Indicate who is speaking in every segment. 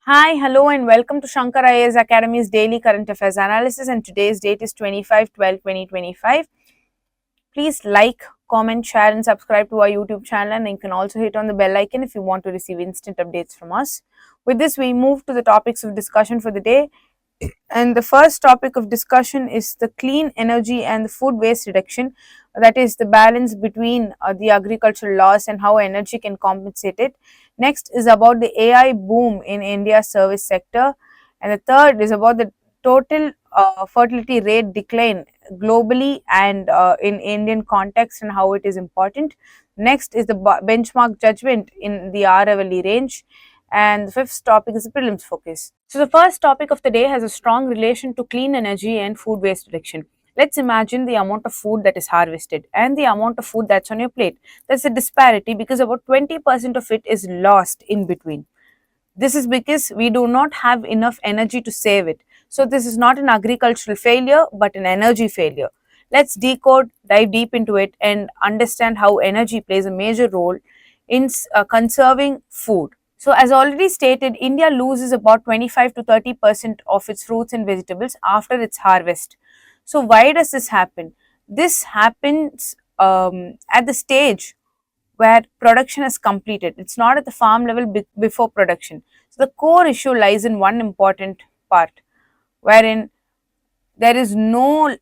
Speaker 1: Hi, hello, and welcome to Shankar IAS Academy's Daily Current Affairs Analysis. And today's date is 25/12/2025. Please like, comment, share, and subscribe to our YouTube channel. And you can also hit on the bell icon if you want to receive instant updates from us. With this, we move to the topics of discussion for the day. And the first topic of discussion is the clean energy and the food waste reduction, that is the balance between the agricultural loss and how energy can compensate it. Next is about the AI boom in India's service sector, and the third is about the total fertility rate decline globally and in Indian context and how it is important. Next is the benchmark judgment in the Aravalli range, and the fifth topic is the prelims focus. So the first topic of the day has a strong relation to clean energy and food waste reduction. Let's imagine the amount of food that is harvested and the amount of food that's on your plate. There's a disparity because about 20% of it is lost in between. This is because we do not have enough energy to save it. So this is not an agricultural failure but an energy failure. Let's dive deep into it and understand how energy plays a major role in conserving food. So as already stated, India loses about 25 to 30% of its fruits and vegetables after its harvest. So why does this happen? This happens at the stage where production is completed. It's not at the farm level before production. So the core issue lies in one important part, wherein there is no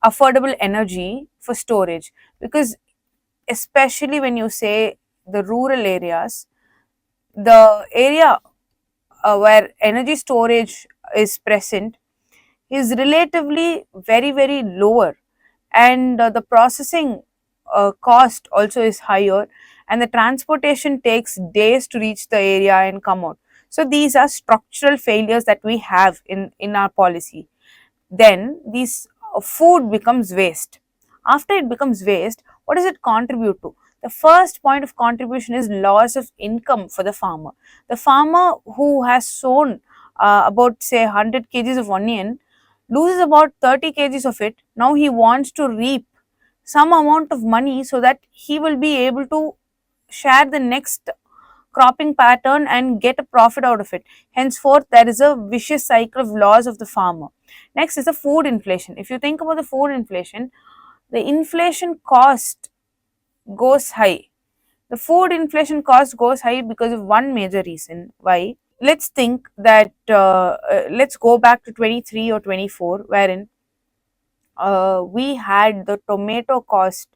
Speaker 1: affordable energy for storage, because especially when you say the rural areas, the area where energy storage is present is relatively very lower, and the processing cost also is higher, and the transportation takes days to reach the area and come out. So these are structural failures that we have in our policy. Then these food becomes waste. After it becomes waste, what does it contribute to? The first point of contribution is loss of income for the farmer. The farmer who has sown about say 100 kgs of onion loses about 30 kgs of it. Now he wants to reap some amount of money so that he will be able to share the next cropping pattern and get a profit out of it. Henceforth, there is a vicious cycle of loss of the farmer. Next is the food inflation. If you think about the food inflation, the inflation cost goes high. The food inflation cost goes high because of one major reason. Why? Let's think that let's go back to 23 or 24, wherein we had the tomato cost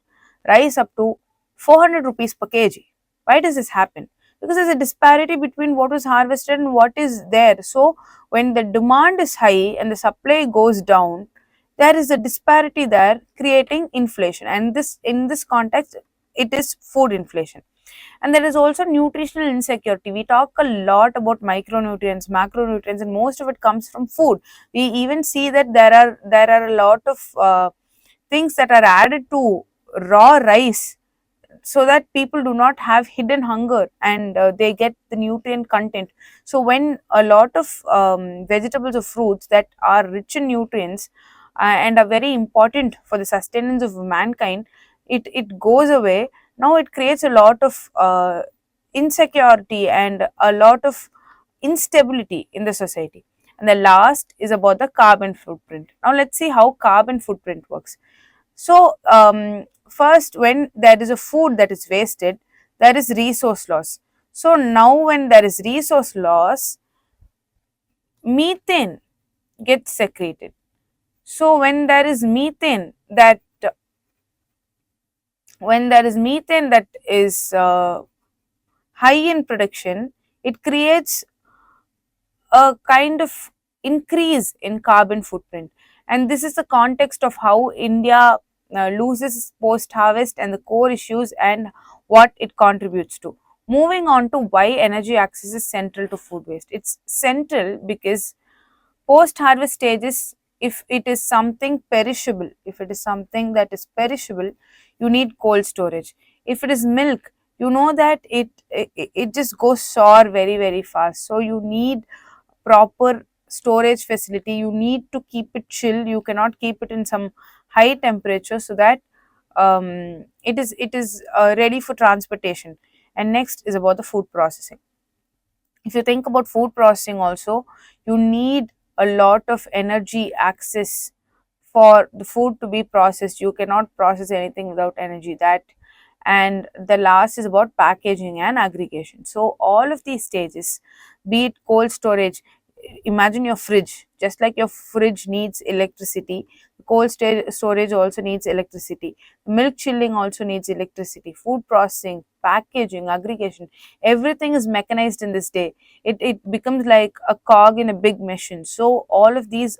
Speaker 1: rise up to 400 rupees per kg. Why does this happen? Because there's a disparity between what was harvested and what is there. So when the demand is high and the supply goes down, there is a disparity there, creating inflation, and this in this context it is food inflation. And there is also nutritional insecurity. We talk a lot about micronutrients, macronutrients, and most of it comes from food. We even see that there are a lot of things that are added to raw rice so that people do not have hidden hunger, and they get the nutrient content. So when a lot of vegetables or fruits that are rich in nutrients and are very important for the sustenance of mankind, it goes away. Now it creates a lot of insecurity and a lot of instability in the society. And the last is about the carbon footprint. Now let's see how carbon footprint works. So first, when there is a food that is wasted, there is resource loss. So now when there is resource loss, methane gets secreted. So when there is methane that is high in production, it creates a kind of increase in carbon footprint. And this is the context of how India loses post harvest and the core issues and what it contributes to. Moving on to why energy access is central to food waste. It's central because post harvest stages, if it is something perishable, if it is something that is perishable, you need cold storage. If it is milk, you know that it just goes sour very fast, so you need proper storage facility. You need to keep it chill. You cannot keep it in some high temperature, so that it is ready for transportation. And next is about the food processing. If you think about food processing also, you need a lot of energy access for the food to be processed. You cannot process anything without energy. That, and the last is about packaging and aggregation. So all of these stages, be it cold storage, imagine your fridge. Just like your fridge needs electricity, storage also needs electricity. Milk chilling also needs electricity. Food processing, packaging, aggregation, everything is mechanized in this day. It becomes like a cog in a big machine. So all of these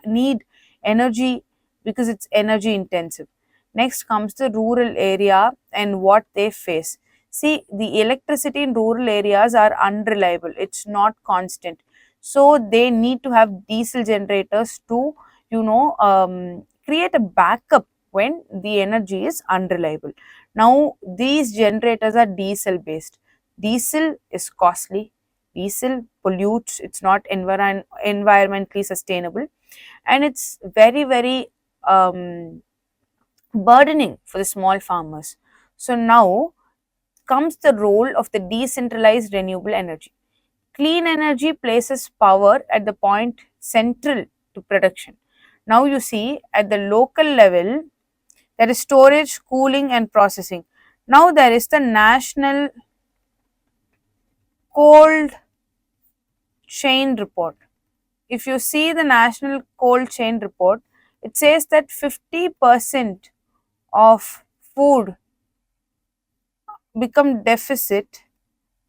Speaker 1: need energy, because it's energy intensive. Next comes the rural area and what they face. See, the electricity in rural areas are unreliable, it's not constant. So they need to have diesel generators to, create a backup when the energy is unreliable. Now, these generators are diesel based. Diesel is costly, diesel pollutes, it's not environmentally sustainable, and it's very, very burdening for the small farmers. So now comes the role of the decentralized renewable energy. Clean energy places power at the point central to production. Now you see, at the local level, there is storage, cooling, and processing. Now there is the national cold chain report. If you see the national cold chain report, it says that 50% of food become deficit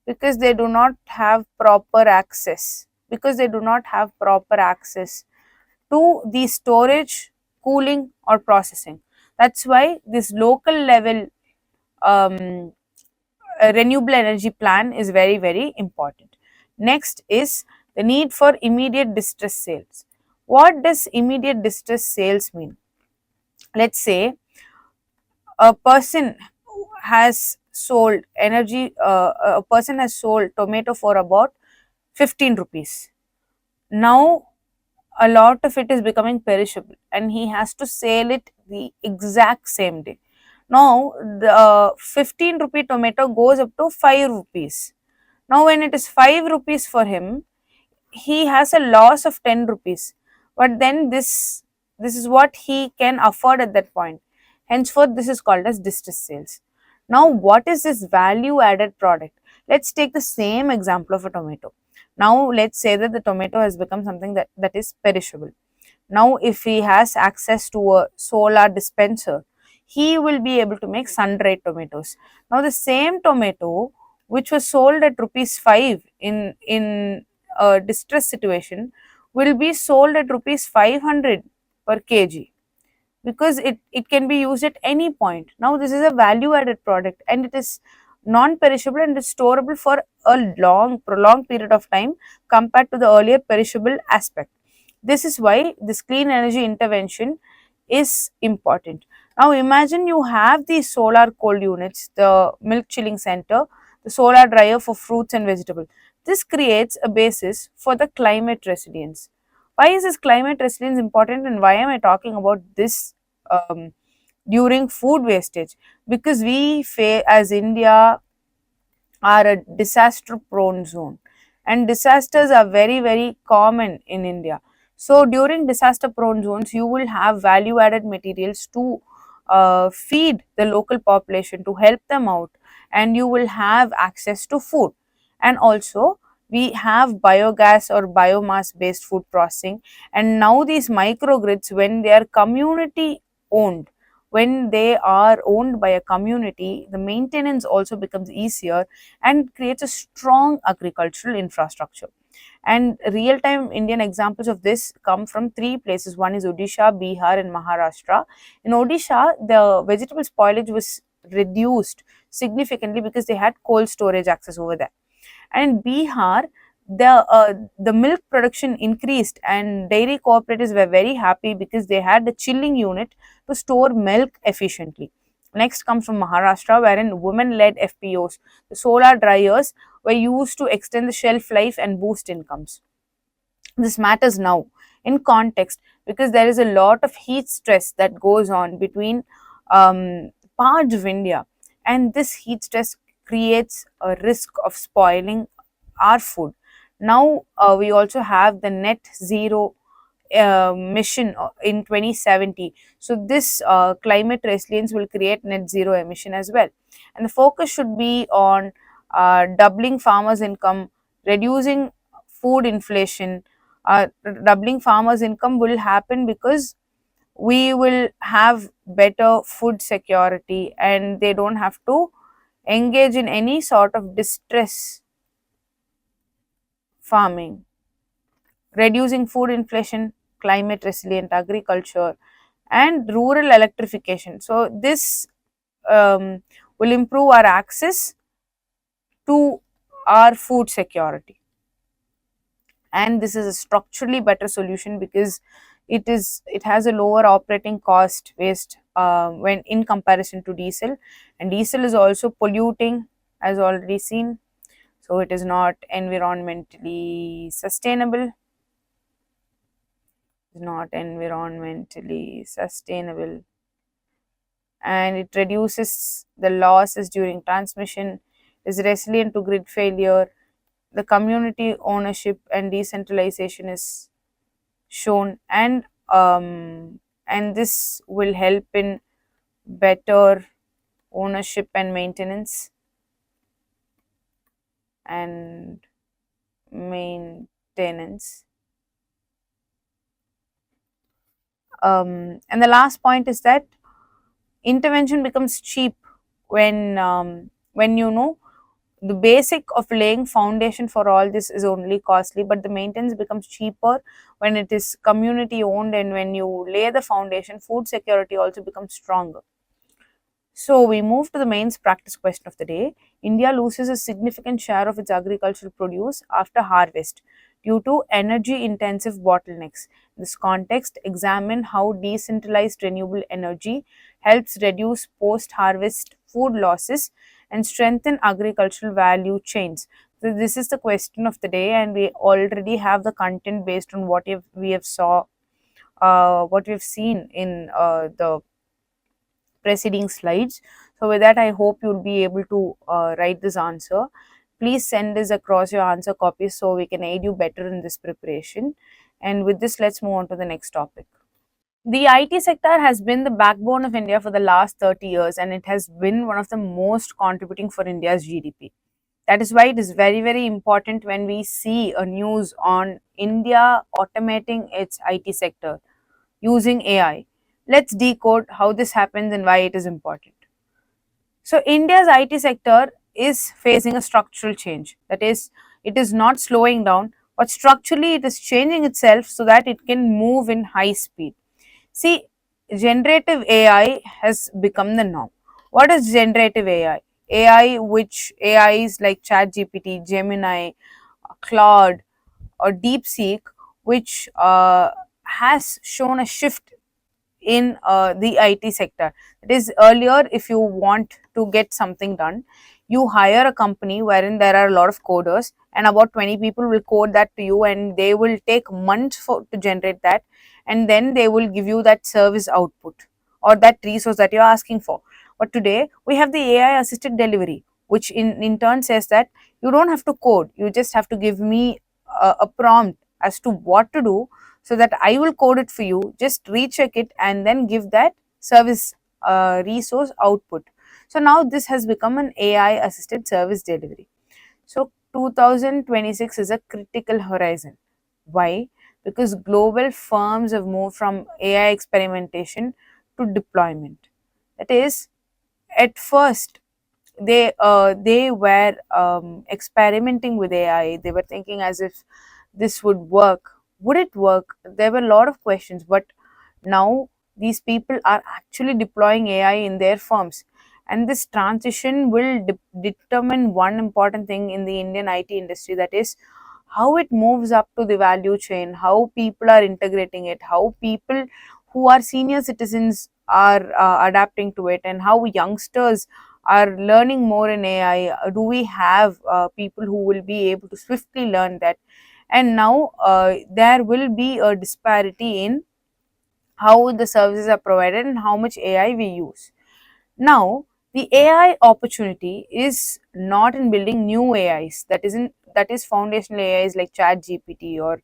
Speaker 1: because they do not have proper access, to the storage, cooling, or processing. That's why this local level um, renewable energy plan is very, very important. Next is the need for immediate distress sales. What does immediate distress sales mean? Let's say a person has sold a person has sold tomato for about 15 rupees. Now a lot of it is becoming perishable and he has to sell it the exact same day. Now the 15 rupee tomato goes up to 5 rupees. Now when it is 5 rupees for him, he has a loss of 10 rupees. But then this is what he can afford at that point. Henceforth, this is called as distress sales. Now, what is this value added product? Let's take the same example of a tomato. Now, let's say that the tomato has become something that is perishable. Now, if he has access to a solar dispenser, he will be able to make sun-dried tomatoes. Now, the same tomato which was sold at rupees 5 in a distress situation will be sold at rupees 500 per kg, because it can be used at any point. Now this is a value added product and it is non-perishable and is storable for a long prolonged period of time compared to the earlier perishable aspect. This is why this clean energy intervention is important. Now imagine you have these solar cold units, the milk chilling center, the solar dryer for fruits and vegetables. This creates a basis for the climate resilience. Why is this climate resilience important and why am I talking about this during food wastage? Because we as India are a disaster prone zone and disasters are very, very common in India. So during disaster prone zones you will have value added materials to feed the local population, to help them out, and you will have access to food. And also we have biogas or biomass based food processing, and now these microgrids, when they are community owned, when they are owned by a community, the maintenance also becomes easier and creates a strong agricultural infrastructure. And real time Indian examples of this come from three places. One is Odisha, Bihar, and Maharashtra. In Odisha, the vegetable spoilage was reduced significantly because they had cold storage access over there. And in Bihar, the milk production increased and dairy cooperatives were very happy because they had the chilling unit to store milk efficiently. Next comes from Maharashtra, wherein women-led FPOs, the solar dryers, were used to extend the shelf life and boost incomes. This matters now in context because there is a lot of heat stress that goes on between parts of India, and this heat stress creates a risk of spoiling our food. Now we also have the net zero mission in 2070. So this climate resilience will create net zero emission as well, and the focus should be on doubling farmers income, reducing food inflation. Doubling farmers income will happen because we will have better food security and they don't have to engage in any sort of distress farming. Reducing food inflation, climate resilient agriculture, and rural electrification. So this will improve our access to our food security, and this is a structurally better solution because it has a lower operating cost waste when in comparison to diesel, and diesel is also polluting as already seen, so it is not environmentally sustainable. Not environmentally sustainable, and it reduces the losses during transmission, is resilient to grid failure. The community ownership and decentralization is shown, and this will help in better ownership and and maintenance. And the last point is that intervention becomes cheap when you know the basic of laying foundation for all this is only costly, but the maintenance becomes cheaper when it is community owned, and when you lay the foundation, food security also becomes stronger. So we move to the mains practice question of the day. India loses a significant share of its agricultural produce after harvest due to energy intensive bottlenecks. In this context, examine how decentralized renewable energy helps reduce post harvest food losses and strengthen agricultural value chains. So this is the question of the day, and we already have the content based on what we've seen in the preceding slides. So with that, I hope you'll be able to write this answer. Please send us across your answer copies so we can aid you better in this preparation. And with this, let's move on to the next topic. The IT sector has been the backbone of India for the last 30 years, and it has been one of the most contributing for India's GDP. That is why it is very, very important when we see a news on India automating its IT sector using AI. Let's decode how this happens and why it is important. So, India's IT sector is facing a structural change. That is, it is not slowing down, but structurally it is changing itself so that it can move in high speed. See, generative AI has become the norm. What is generative AI? Which AIs like ChatGPT, Gemini, Claude, or DeepSeek, which has shown a shift in the IT sector. It is earlier, if you want to get something done, you hire a company wherein there are a lot of coders, and about 20 people will code that to you, and they will take months to generate that, and then they will give you that service output or that resource that you're asking for. But today we have the AI assisted delivery, which in turn says that you don't have to code, you just have to give me a prompt as to what to do, so that I will code it for you, just recheck it and then give that service resource output. So now this has become an AI assisted service delivery. So 2026 is a critical horizon. Why? Because global firms have moved from AI experimentation to deployment. That is, at first they were experimenting with AI. They were thinking as if this would work. Would it work? There were a lot of questions, but now these people are actually deploying AI in their firms. And this transition will determine one important thing in the Indian IT industry, that is how it moves up to the value chain, how people are integrating it, how people who are senior citizens are adapting to it, and how youngsters are learning more in AI. Do we have people who will be able to swiftly learn that? And now there will be a disparity in how the services are provided and how much AI we use. Now, The AI opportunity is not in building new AIs, that is foundational AIs like ChatGPT or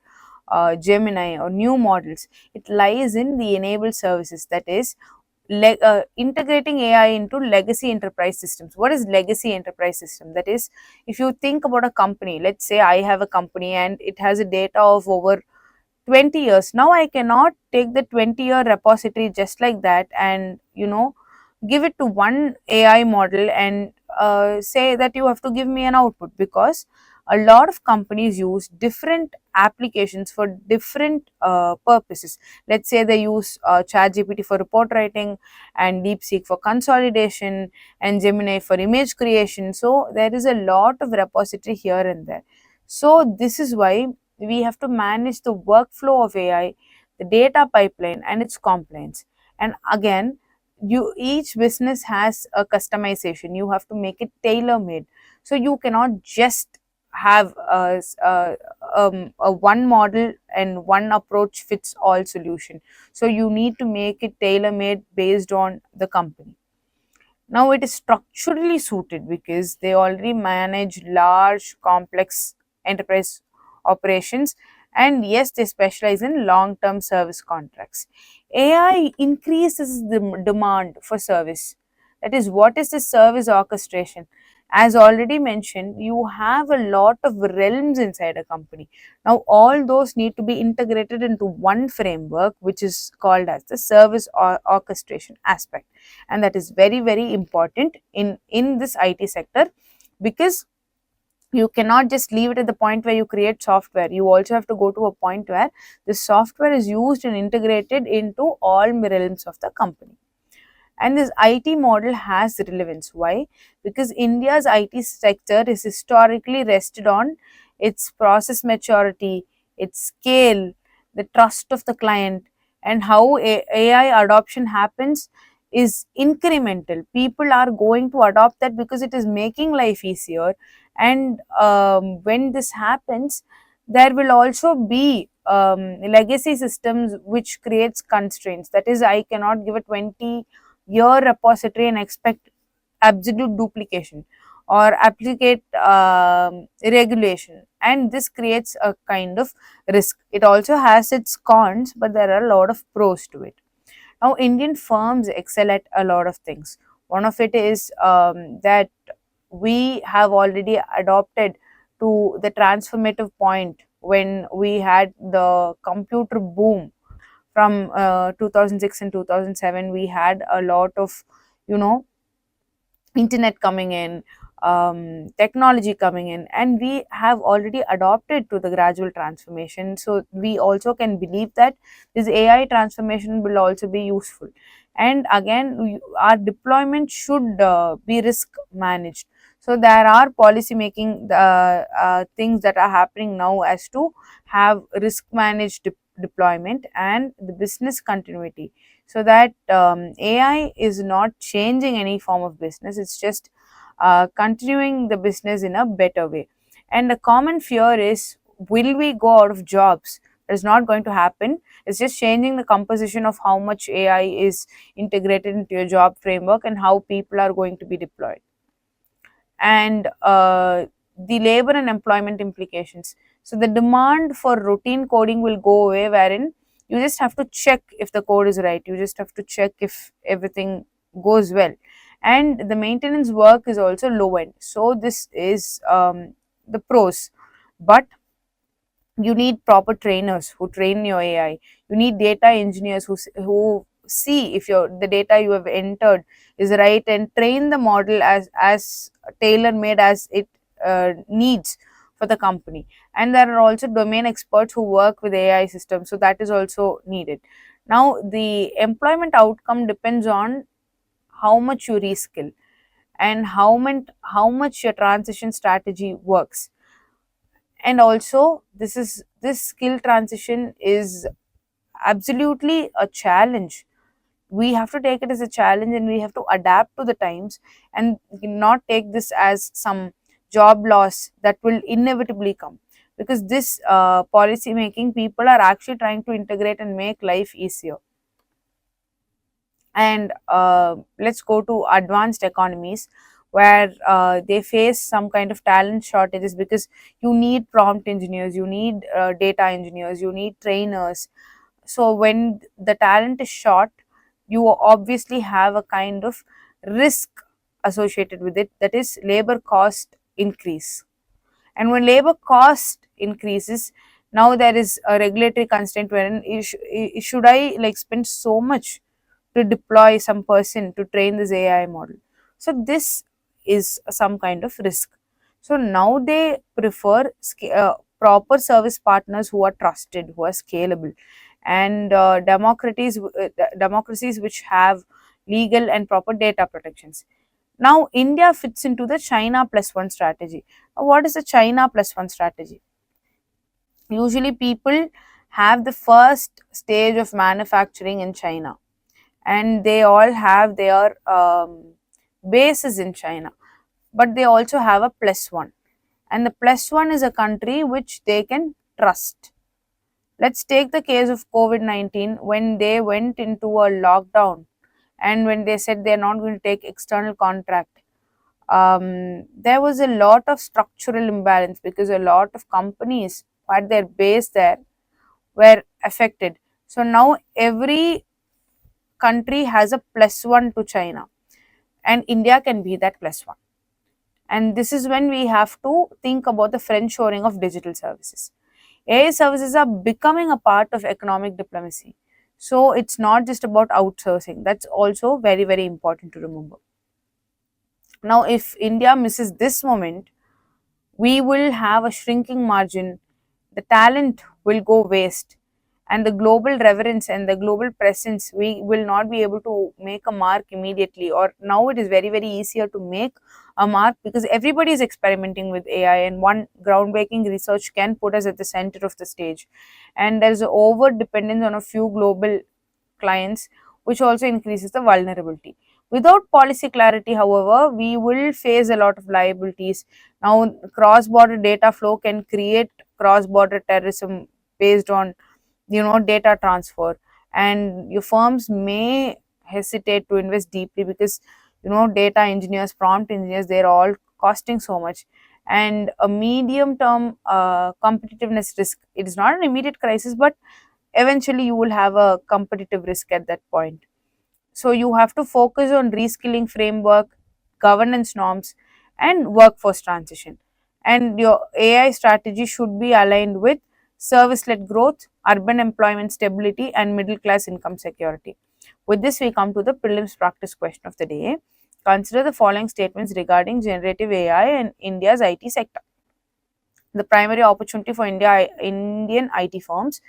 Speaker 1: Gemini or new models. It lies in the enabled services, that is integrating AI into legacy enterprise systems. What is legacy enterprise system? That is, if you think about a company, let's say I have a company and it has a data of over 20 years. Now I cannot take the 20-year repository just like that and give it to one AI model and say that you have to give me an output, because a lot of companies use different applications for different purposes. Let's say they use ChatGPT for report writing, and DeepSeek for consolidation, and Gemini for image creation. So there is a lot of repository here and there. So this is why we have to manage the workflow of AI, the data pipeline, and its compliance. And again, each business has a customization. You have to make it tailor made. So you cannot just have a one model and one approach fits all solution. So you need to make it tailor made based on the company. Now it is structurally suited because they already manage large, complex enterprise operations, and yes, they specialize in long term service contracts. AI increases the demand for service. That is, what is the service orchestration? As already mentioned, you have a lot of realms inside a company. Now, all those need to be integrated into one framework, which is called as the service orchestration aspect, and that is very, very important in this IT sector, because you cannot just leave it at the point where you create software. You also have to go to a point where the software is used and integrated into all realms of the company. And this IT model has relevance. Why? Because India's IT sector is historically rested on its process maturity, its scale, the trust of the client, and how AI adoption happens is incremental. People are going to adopt that because it is making life easier. And when this happens, there will also be legacy systems which creates constraints. That is, I cannot give a 20-year repository and expect absolute duplication or applicate regulation, and this creates a kind of risk. It also has its cons, but there are a lot of pros to it. Now, Indian firms excel at a lot of things. One of it is that we have already adopted to the transformative point when we had the computer boom from 2006 and 2007. We had a lot of you know internet coming in, technology coming in, and we have already adopted to the gradual transformation. So we also can believe that this AI transformation will also be useful. And again, our deployment should be risk managed. So there are policy making things that are happening now as to have risk managed deployment and the business continuity, so that AI is not changing any form of business, it's just continuing the business in a better way. And the common fear is, will we go out of jobs? It's not going to happen. It's just changing the composition of how much AI is integrated into your job framework and how people are going to be deployed. And the labor and employment implications. So the demand for routine coding will go away, wherein you just have to check if the code is right, you just have to check if everything goes well, and the maintenance work is also low end. So this is the pros. But you need proper trainers who train your AI. You need data engineers who see if the data you have entered is right and train the model as tailor made as it needs for the company. And there are also domain experts who work with AI systems, so that is also needed. Now, the employment outcome depends on how much you reskill and how much your transition strategy works. And also, this skill transition is absolutely a challenge. We have to take it as a challenge, and we have to adapt to the times, and not take this as some job loss that will inevitably come, because this policy making people are actually trying to integrate and make life easier. And let's go to advanced economies where they face some kind of talent shortages, because you need prompt engineers, you need data engineers, you need trainers. So when the talent is short, you obviously have a kind of risk associated with it, that is labor cost increase. And when labor cost increases, now there is a regulatory constraint wherein should I like spend so much to deploy some person to train this AI model? So this is some kind of risk. So now they prefer proper service partners who are trusted, who are scalable, and democracies which have legal and proper data protections. Now, India fits into the China plus one strategy. Now, what is the China plus one strategy? Usually, people have the first stage of manufacturing in China, and they all have their bases in China, but they also have a plus one. And the plus one is a country which they can trust. Let's take the case of COVID 19 when they went into a lockdown and when they said they're not going to take external contract. There was a lot of structural imbalance because a lot of companies who had their base there were affected. So now every country has a plus one to China, and India can be that plus one. And this is when we have to think about the friend shoring of digital services. AI services are becoming a part of economic diplomacy. So it's not just about outsourcing. That's also very, very important to remember. Now, if India misses this moment, we will have a shrinking margin, the talent will go waste, and the global reverence and the global presence, we will not be able to make a mark immediately. Or now it is very, very easier to make a mark because everybody is experimenting with AI, and one groundbreaking research can put us at the center of the stage. And there is an over dependence on a few global clients, which also increases the vulnerability. Without policy clarity, however, we will face a lot of liabilities. Now, cross border data flow can create cross border terrorism based on data transfer, and your firms may hesitate to invest deeply because data engineers, prompt engineers, they're all costing so much. And a medium term competitiveness risk, it is not an immediate crisis, but eventually you will have a competitive risk at that point. So you have to focus on reskilling framework, governance norms, and workforce transition. And your AI strategy should be aligned with service led growth, urban employment stability, and middle class income security. With this, we come to the prelims practice question of the day. Consider the following statements regarding generative AI and India's IT sector. The primary opportunity for Indian IT firms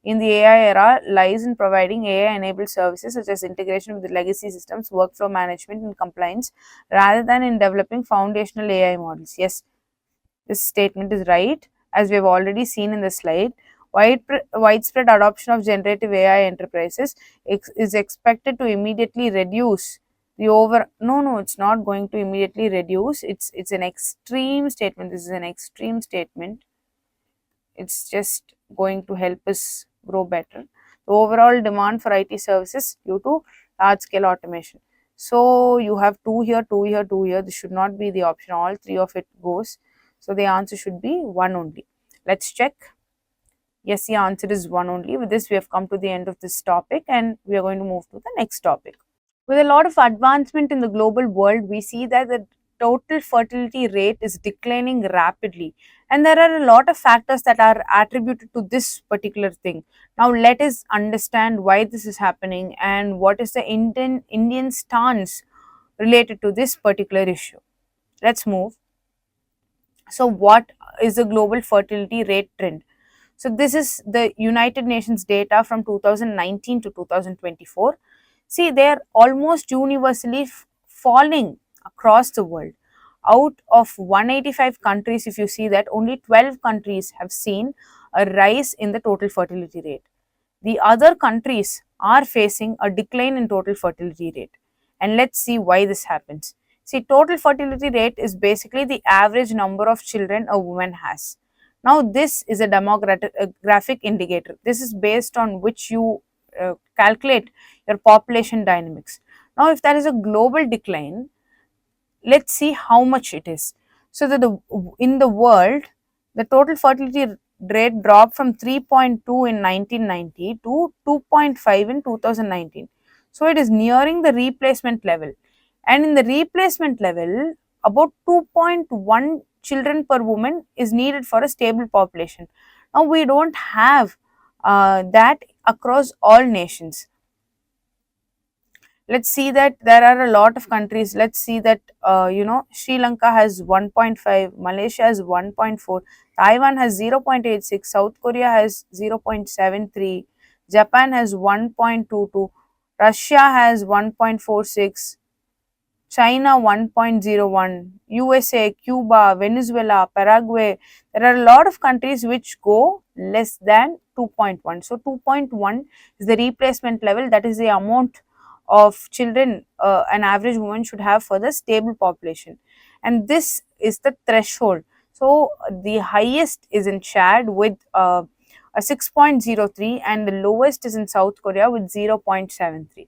Speaker 1: in the AI era lies in providing AI-enabled services such as integration with the legacy systems, workflow management, and compliance, rather than in developing foundational AI models. Yes, this statement is right, as we have already seen in the slide. Widespread adoption of generative AI enterprises is expected to immediately reduce the over. No, it's not going to immediately reduce. It's an extreme statement. This is an extreme statement. It's just going to help us grow better. The overall demand for IT services due to large scale automation. So you have two here, two here, two here. This should not be the option. All three of it goes. So the answer should be one only. Let's check. Yes, the answer is one only. With this, we have come to the end of this topic, and we are going to move to the next topic. With a lot of advancement in the global world, we see that the total fertility rate is declining rapidly. And there are a lot of factors that are attributed to this particular thing. Now, let us understand why this is happening and what is the Indian stance related to this particular issue. Let's move. So, what is the global fertility rate trend? So, this is the United Nations data from 2019 to 2024. See, they are almost universally falling across the world. Out of 185 countries, if you see that, only 12 countries have seen a rise in the total fertility rate. The other countries are facing a decline in total fertility rate. And let's see why this happens. See, total fertility rate is basically the average number of children a woman has. Now, this is a demographic indicator. This is based on which you calculate your population dynamics. Now, if there is a global decline, let's see how much it is. So that in the world, the total fertility rate dropped from 3.2 in 1990 to 2.5 in 2019. So it is nearing the replacement level, and in the replacement level, about 2.1 children per woman is needed for a stable population. Now we don't have that across all nations. Let's see that there are a lot of countries. Let's see that Sri Lanka has 1.5, Malaysia has 1.4, Taiwan has 0.86, South Korea has 0.73, Japan has 1.22, Russia has 1.46, China 1.01, USA, Cuba, Venezuela, Paraguay. There are a lot of countries which go less than 2.1. So 2.1 is the replacement level, that is the amount of children an average woman should have for the stable population, and this is the threshold. So the highest is in Chad with a 6.03, and the lowest is in South Korea with 0.73.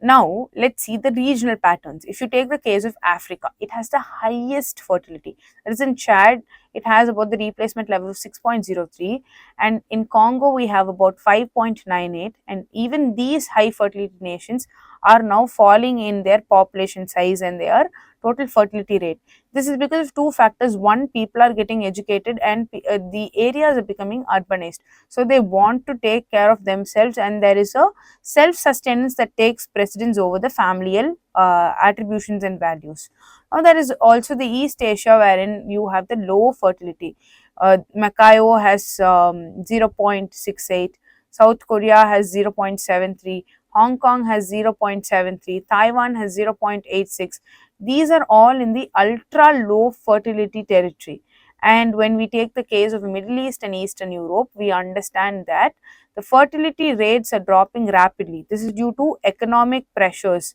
Speaker 1: Now, let's see the regional patterns. If you take the case of Africa, it has the highest fertility. That is in Chad, it has about the replacement level of 6.03, and in Congo, we have about 5.98, and even these high fertility nations are now falling in their population size and their total fertility rate. This is because of two factors. One, people are getting educated, and the areas are becoming urbanized. So, they want to take care of themselves, and there is a self-sustenance that takes precedence over the familial attributions and values. Now, there is also the East Asia, wherein you have the low fertility. Macau has 0.68, South Korea has 0.73, Hong Kong has 0.73, Taiwan has 0.86. These are all in the ultra low fertility territory. And when we take the case of Middle East and Eastern Europe, we understand that the fertility rates are dropping rapidly. This is due to economic pressures,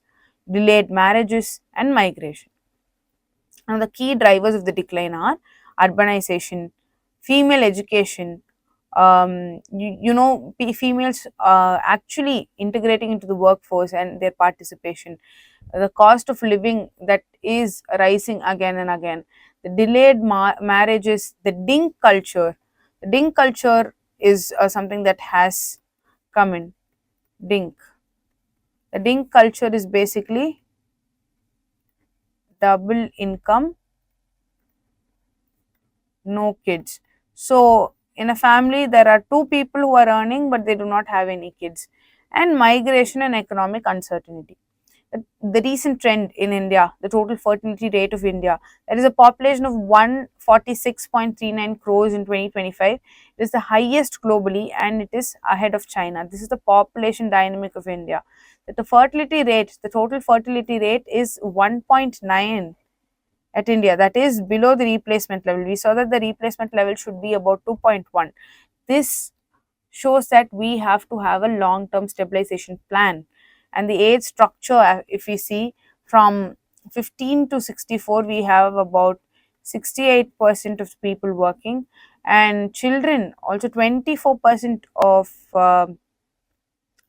Speaker 1: delayed marriages, and migration. Now, the key drivers of the decline are urbanization, female education, females actually integrating into the workforce and their participation, the cost of living that is rising again and again, the delayed marriages, the dink culture. The dink culture is something that has come in. Dink. The dink culture is basically double income, no kids. So, in a family, there are two people who are earning but they do not have any kids, and migration and economic uncertainty. The recent trend in India, the total fertility rate of India, there is a population of 146.39 crores in 2025. It is the highest globally, and it is ahead of China. This is the population dynamic of India. The fertility rate, the total fertility rate is 1.9 at India, that is below the replacement level. We saw that the replacement level should be about 2.1. This shows that we have to have a long term stabilization plan. And the age structure, if we see from 15 to 64, we have about 68% of people working, and children, also 24% of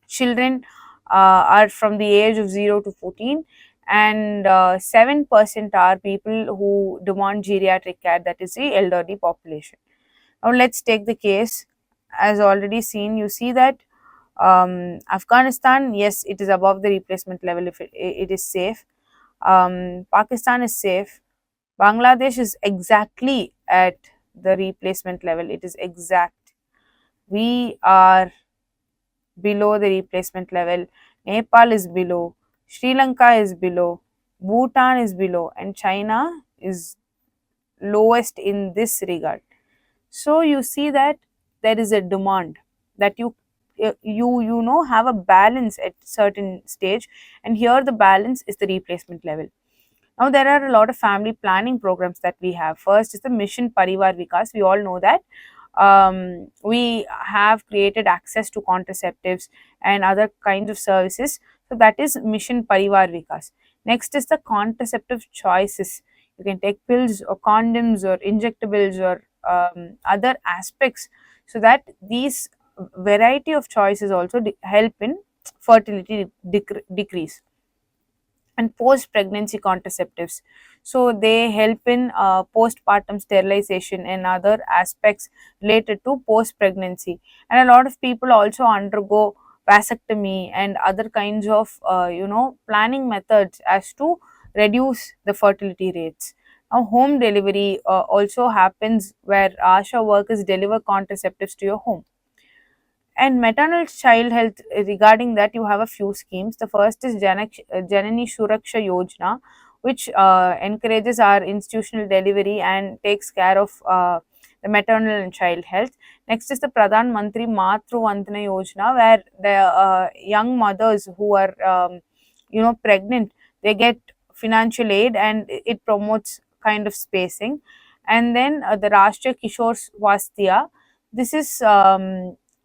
Speaker 1: children are from the age of 0 to 14, and 7% are people who demand geriatric care, that is the elderly population. Now, let's take the case. As already seen, you see that Afghanistan, yes, it is above the replacement level, if it is safe. Pakistan is safe. Bangladesh is exactly at the replacement level, it is exact. We are below the replacement level. Nepal is below, Sri Lanka is below, Bhutan is below, and China is lowest in this regard. So you see that there is a demand that you have a balance at certain stage, and here the balance is the replacement level. Now, there are a lot of family planning programs that we have. First is the Mission Parivar Vikas. We all know that we have created access to contraceptives and other kinds of services. So that is Mission Parivar Vikas. Next is the contraceptive choices. You can take pills or condoms or injectables or other aspects, so that these variety of choices also help in fertility decrease. And post pregnancy contraceptives, so they help in postpartum sterilization and other aspects related to post pregnancy. And a lot of people also undergo vasectomy and other kinds of planning methods as to reduce the fertility rates. Now home delivery also happens, where asha workers deliver contraceptives to your home. And maternal child health, regarding that, you have a few schemes. The first is Janani Suraksha Yojana, which encourages our institutional delivery and takes care of the maternal and child health. Next is the Pradhan Mantri Matru Vandana Yojana, where the young mothers who are pregnant, they get financial aid, and it promotes kind of spacing. And then the Rashtriya Kishore Swasthya. This is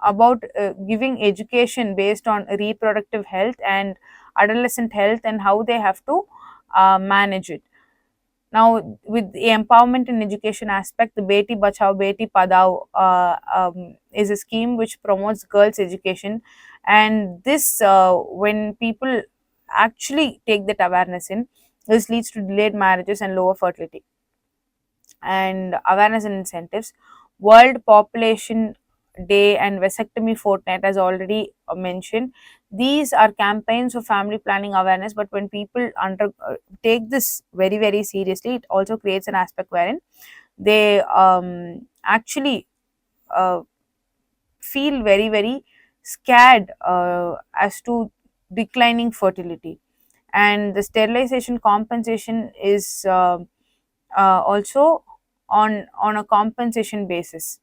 Speaker 1: about giving education based on reproductive health and adolescent health and how they have to manage it. Now, with the empowerment and education aspect, the Beti Bachao Beti Padao is a scheme which promotes girls' education, and this when people actually take that awareness in, this leads to delayed marriages and lower fertility. And awareness and incentives, World Population Day and vasectomy fortnight, as already mentioned, these are campaigns of family planning awareness. But when people take this very very seriously, it also creates an aspect wherein they actually uh, feel very very scared as to declining fertility. And the sterilization compensation is also on a compensation basis.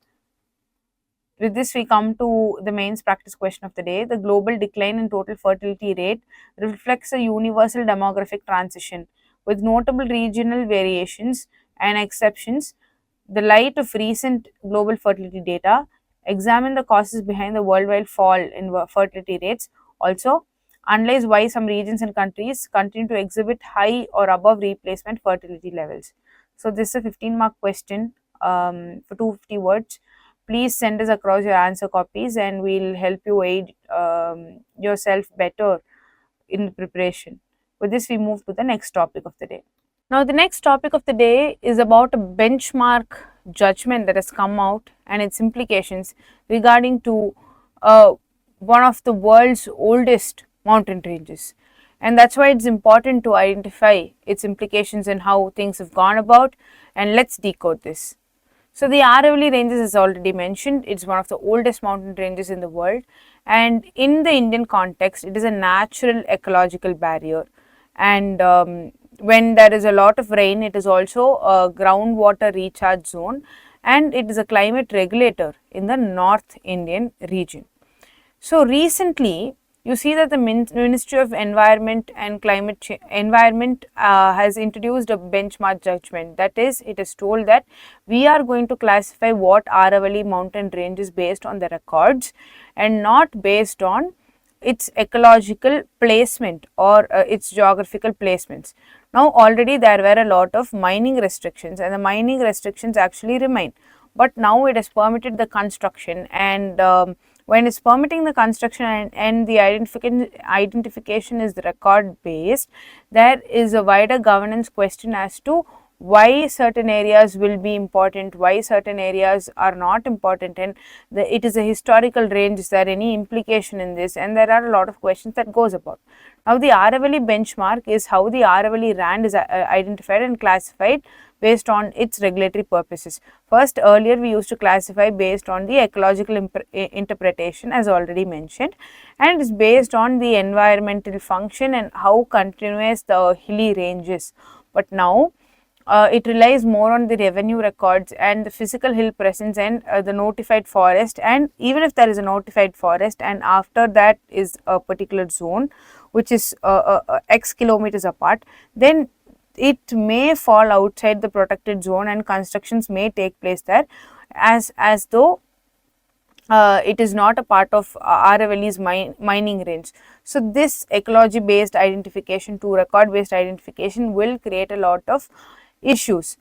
Speaker 1: With this, we come to the mains practice question of the day. The global decline in total fertility rate reflects a universal demographic transition with notable regional variations and exceptions. The light of recent global fertility data examine the causes behind the worldwide fall in fertility rates. Also, analyze why some regions and countries continue to exhibit high or above replacement fertility levels. So, this is a 15-mark question for 250 words. Please send us across your answer copies, and we'll help you aid yourself better in preparation. With this, we move to the next topic of the day. Now, the next topic of the day is about a benchmark judgment that has come out and its implications regarding to one of the world's oldest mountain ranges. And that's why it's important to identify its implications and how things have gone about. And let's decode this. So, the Aravalli ranges, as already mentioned, it's one of the oldest mountain ranges in the world. And in the Indian context, it is a natural ecological barrier. And when there is a lot of rain, it is also a groundwater recharge zone, and it is a climate regulator in the North Indian region. So recently, you see that the Ministry of Environment and Environment has introduced a benchmark judgment. That is, it is told that we are going to classify what Aravalli mountain range is based on the records and not based on its ecological placement or its geographical placements. Now already there were a lot of mining restrictions, and the mining restrictions actually remain, but now it has permitted the construction. And when it's permitting the construction and the identification is the record based, there is a wider governance question as to why certain areas will be important, why certain areas are not important, and it is a historical range. Is there any implication in this? And there are a lot of questions that goes about. Now, the Aravalli benchmark is how the Aravalli rand is identified and classified based on its regulatory purposes. First, earlier we used to classify based on the ecological interpretation, as already mentioned, and it is based on the environmental function and how continuous the hilly range is. But now, it relies more on the revenue records and the physical hill presence and the notified forest. And even if there is a notified forest and after that is a particular zone which is x kilometers apart, then it may fall outside the protected zone and constructions may take place there as though it is not a part of Aravalli's mining range. So, this ecology based identification to record based identification will create a lot of issues.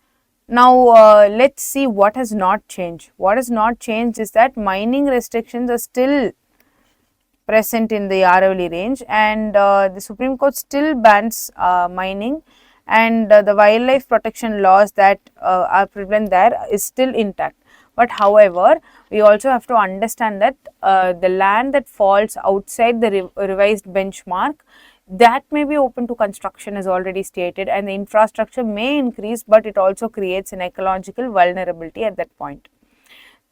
Speaker 1: Now let's see what has not changed. What has not changed is that mining restrictions are still present in the Aravalli range, and the Supreme Court still bans mining, and the wildlife protection laws that are prevalent there is still intact. But however, we also have to understand that the land that falls outside the revised benchmark, that may be open to construction as already stated, and the infrastructure may increase, but it also creates an ecological vulnerability at that point.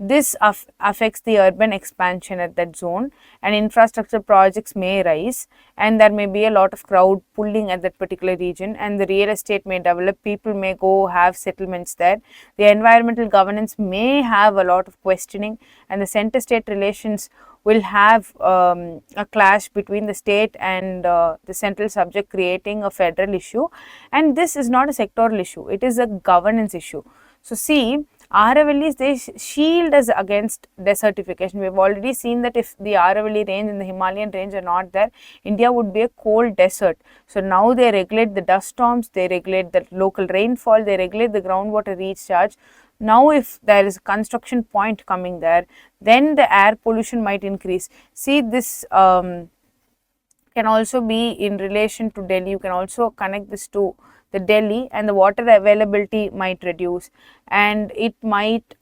Speaker 1: This affects the urban expansion at that zone, and infrastructure projects may rise, and there may be a lot of crowd pulling at that particular region, and the real estate may develop, people may go have settlements there. The environmental governance may have a lot of questioning, and the center state relations will have a clash between the state and the central subject, creating a federal issue. And this is not a sectoral issue, it is a governance issue. So see, Aravallis, they shield us against desertification. We have already seen that if the Aravalli range and the Himalayan range are not there, India would be a cold desert. So now they regulate the dust storms, they regulate the local rainfall, they regulate the groundwater recharge. Now if there is a construction point coming there, then the air pollution might increase. See, this can also be in relation to Delhi. You can also connect this to the Delhi, and the water availability might reduce, and it might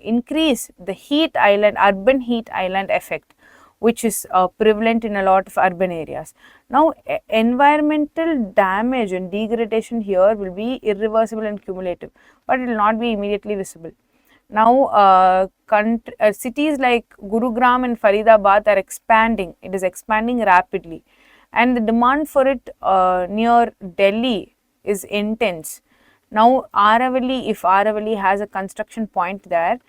Speaker 1: increase the heat island, urban heat island effect, which is prevalent in a lot of urban areas. Now, environmental damage and degradation here will be irreversible and cumulative, but it will not be immediately visible. Now, cities like Gurugram and Faridabad are expanding. It is expanding rapidly, and the demand for it near Delhi is intense. Now, Aravalli, if Aravalli has a construction point there,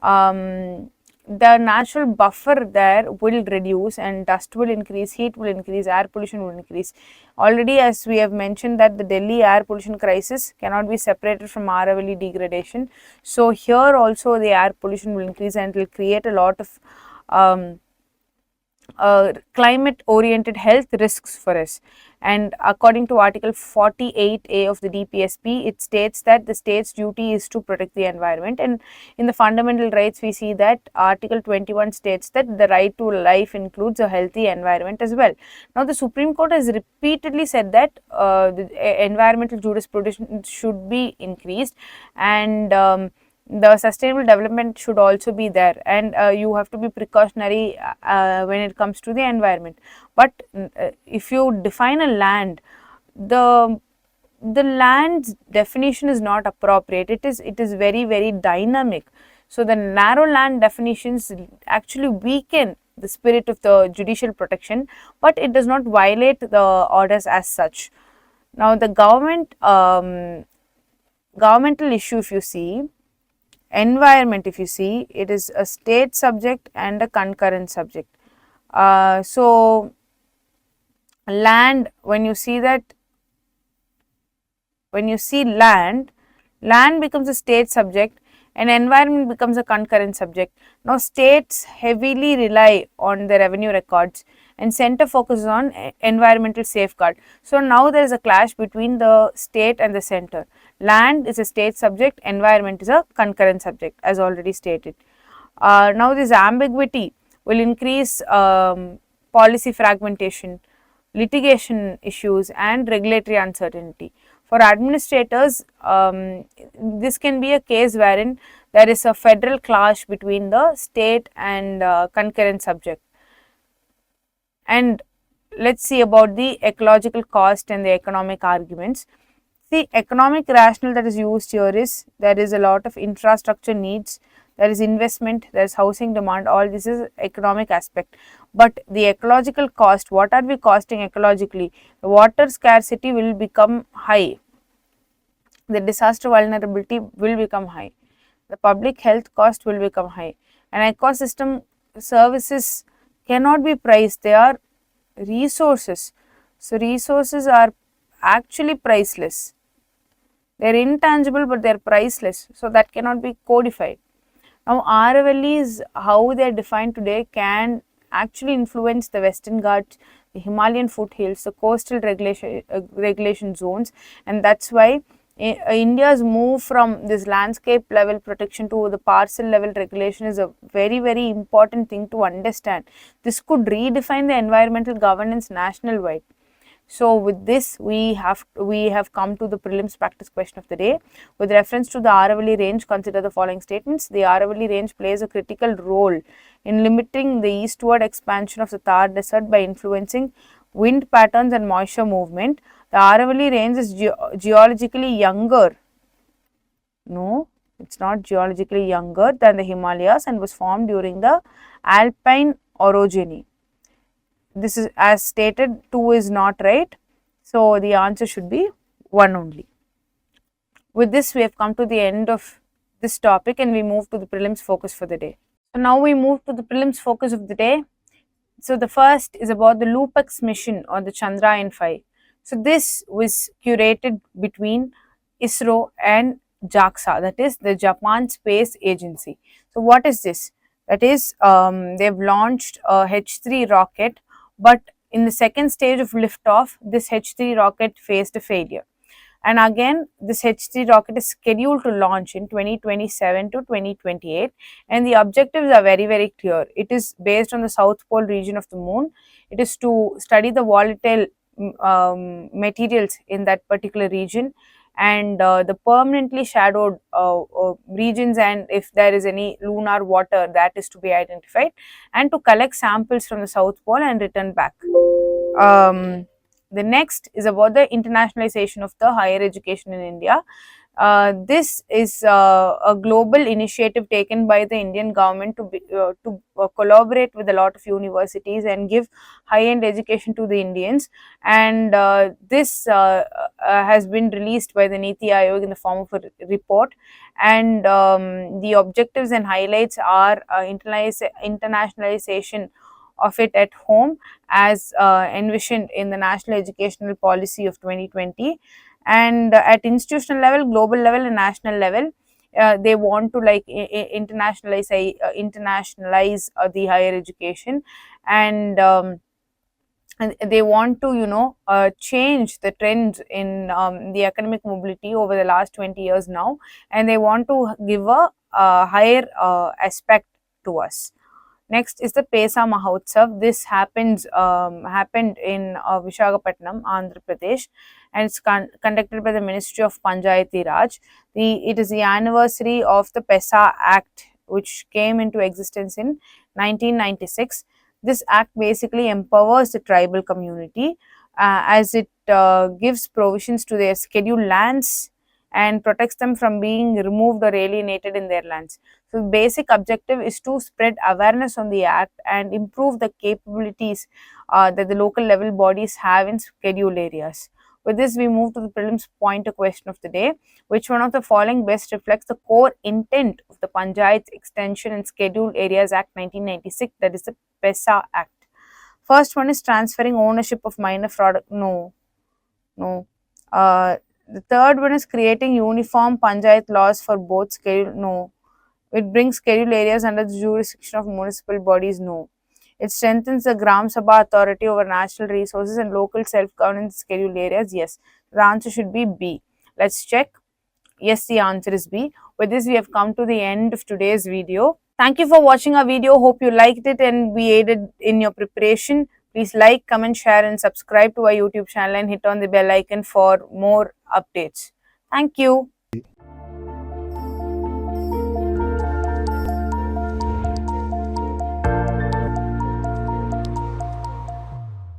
Speaker 1: the natural buffer there will reduce, and dust will increase, heat will increase, air pollution will increase. Already, as we have mentioned, that the Delhi air pollution crisis cannot be separated from Aravalli degradation. So here also the air pollution will increase, and it will create a lot of climate oriented health risks for us. And according to article 48A of the DPSP, it states that the state's duty is to protect the environment, and in the fundamental rights we see that article 21 states that the right to life includes a healthy environment as well. Now the Supreme Court has repeatedly said that the environmental jurisprudence should be increased, and the sustainable development should also be there, and you have to be precautionary when it comes to the environment. But if you define a land, the land's definition is not appropriate. It is very dynamic. So the narrow land definitions actually weaken the spirit of the judicial protection, but it does not violate the orders as such. Now the governmental issue, if you see, environment, if you see, it is a state subject and a concurrent subject. So land, when you see land becomes a state subject and environment becomes a concurrent subject. Now states heavily rely on the revenue records, and center focuses on environmental safeguard. So now there is a clash between the state and the center. Land is a state subject, environment is a concurrent subject, as already stated. Now this ambiguity will increase policy fragmentation, litigation issues, and regulatory uncertainty. For administrators, this can be a case wherein there is a federal clash between the state and concurrent subject. And let's see about the ecological cost and the economic arguments. The economic rationale that is used here is there is a lot of infrastructure needs, there is investment, there is housing demand, all this is economic aspect. But the ecological cost, what are we costing ecologically? The water scarcity will become high, the disaster vulnerability will become high, the public health cost will become high, and ecosystem services cannot be priced, they are resources. So resources are actually priceless, they are intangible but they are priceless, so that cannot be codified. Now Aravallis, how they are defined today, can actually influence the Western Ghats, the Himalayan foothills, the coastal regulation zones, and that's why India's move from this landscape level protection to the parcel level regulation is a very, very important thing to understand. This could redefine the environmental governance national wide. So with this, we have come to the prelims practice question of the day. With reference to the Aravalli range, consider the following statements. The Aravalli range plays a critical role in limiting the eastward expansion of the Thar Desert by influencing wind patterns and moisture movement. The Aravalli range is geologically younger. No, it's not geologically younger than the Himalayas and was formed during the Alpine orogeny. This is, as stated, 2 is not right. So the answer should be 1 only. With this, we have come to the end of this topic and we move to the prelims focus for the day. So now we move to the prelims focus of the day. So the first is about the LUPEX mission or the Chandrayaan-5. So this was curated between ISRO and JAXA, that is the Japan Space Agency. So what is this? That is, they've launched a H3 rocket, but in the second stage of liftoff, this H3 rocket faced a failure. And again, this H3 rocket is scheduled to launch in 2027 to 2028, and the objectives are very, very clear. It is based on the South Pole region of the moon. It is to study the volatile materials in that particular region and the permanently shadowed regions, and if there is any lunar water, that is to be identified, and to collect samples from the South Pole and return back. The next is about the internationalization of the higher education in India. This is a global initiative taken by the Indian government to collaborate with a lot of universities and give high-end education to the Indians. And this has been released by the Niti Aayog in the form of a report. And the objectives and highlights are internationalization of it at home as envisioned in the National Educational Policy of 2020, and at institutional level, global level and national level, they want to like internationalize the higher education, and they want to change the trends in the academic mobility over the last 20 years now, and they want to give a higher aspect to us. Next is the Pesa Mahotsav. This happened in Visakhapatnam, Andhra Pradesh, and it's conducted by the Ministry of Panchayati Raj. It is the anniversary of the Pesa Act, which came into existence in 1996. This act basically empowers the tribal community as it gives provisions to their scheduled lands and protects them from being removed or alienated in their lands. So, the basic objective is to spread awareness on the act and improve the capabilities that the local level bodies have in scheduled areas. With this, we move to the prelims pointer question of the day. Which one of the following best reflects the core intent of the Panchayat Extension and Scheduled Areas Act 1996, that is the PESA Act? First one is transferring ownership of minor fraud. No. The third one is creating uniform Panchayat laws for both schedule. No. It brings scheduled areas under the jurisdiction of municipal bodies. No. It strengthens the Gram Sabha authority over national resources and local self-governance scheduled areas. Yes. The answer should be B. Let's check. Yes, the answer is B. With this, we have come to the end of today's video. Thank you for watching our video. Hope you liked it and we aided in your preparation. Please like, comment, share and subscribe to our YouTube channel and hit on the bell icon for more updates. Thank you.